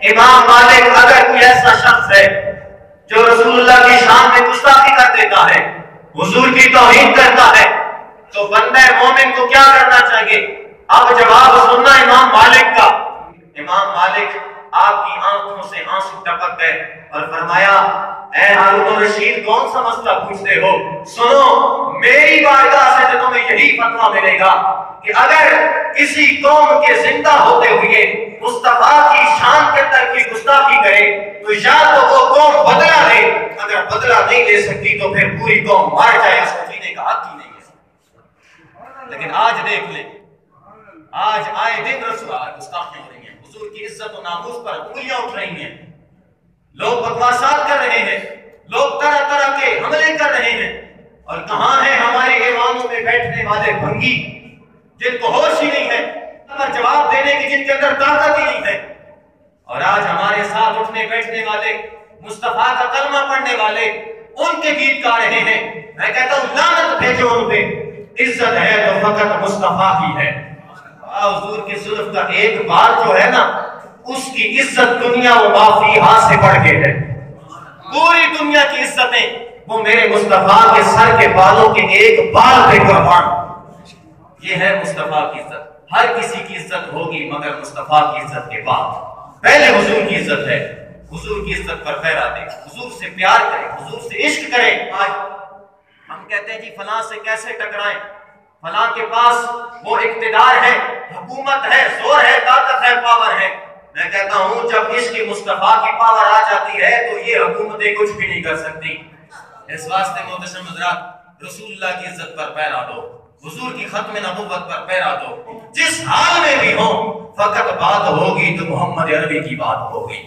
امام مالک اگر کوئی ایسا شخص ہے جو رسول اللہ کی شان میں گستاخی کر دیتا ہے، حضور کی توہین کرتا ہے، تو بندہ مومن کو کیا کرنا چاہیے؟ اب جواب سننا امام مالک کا۔ امام مالک آپ کی آنکھوں سے آنسو ٹپک گئے اور فرمایا، اے ہارون رشید کون سا مسئلہ پوچھتے ہو؟ سنو، میری بارگاہ سے تو تمہیں یہی فتویٰ ملے گا کہ اگر کسی قوم کے زندہ ہوتے ہوئے مصطفیٰ کی شان کے اندر کوئی گستاخی کرے تو یا تو وہ قوم بدلہ لے، اگر بدلہ نہیں لے سکتی تو پھر پوری قوم مار جائے، اس کو جینے کا حق ہی نہیں ہے۔ لیکن آج دیکھ لیں، آج آئے دن گستاخیاں ہو رہی ہیں، حضور کی عزت و ناموس پر انگلیاں اٹھ رہی ہیں، لوگ بکواسات کر رہے ہیں، لوگ طرح طرح کے حملے کر رہے ہیں، اور کہاں ہیں ہمارے ایوانوں میں بیٹھنے والے بھنگی جن کو ہوش ہی نہیں ہے پر جواب دینے کی، جن کے اندر طاقت ہی نہیں ہے؟ اور آج ہمارے ساتھ اٹھنے بیٹھنے والے، مصطفیٰ کا کلمہ پڑھنے والے، ان کے گیت گا رہے ہیں۔ میں کہتا ہوں لعنت بھیجو ان پہ، عزت ہے تو فقط مصطفیٰ کی ہے۔ حضور کی صرف کا ایک بار جو ہے نا، اس کی عزت دنیا و ما فیہا سے بڑھ کے ہے۔ پوری دنیا کی عزتیں وہ میرے مصطفیٰ کے سر کے بالوں کے ایک بال پہ قربان۔ یہ ہے مصطفیٰ کی عزت۔ ہر کسی کی عزت ہوگی مگر مصطفیٰ کی عزت کے بعد پہلے حضور کی عزت ہے۔ حضور کی عزت پر پیرا دیں، حضور سے پیار کریں، حضور سے عشق کریں۔ آج ہم کہتے ہیں جی فلاں سے کیسے ٹکرائیں، فلاں کے پاس وہ اقتدار ہے، حکومت ہے، زور ہے، طاقت ہے، پاور ہے۔ میں کہتا ہوں جب عشق مصطفیٰ کی پاور آ جاتی ہے تو یہ حکومتیں کچھ بھی نہیں کر سکتی۔ اس واسطے محترم حضرات، رسول اللہ کی عزت پر پیرا دو، حضور کی ختم نبوت پر پیرا دو، جس حال میں بھی ہو، فقط بات ہوگی تو محمد عربی کی بات ہوگی۔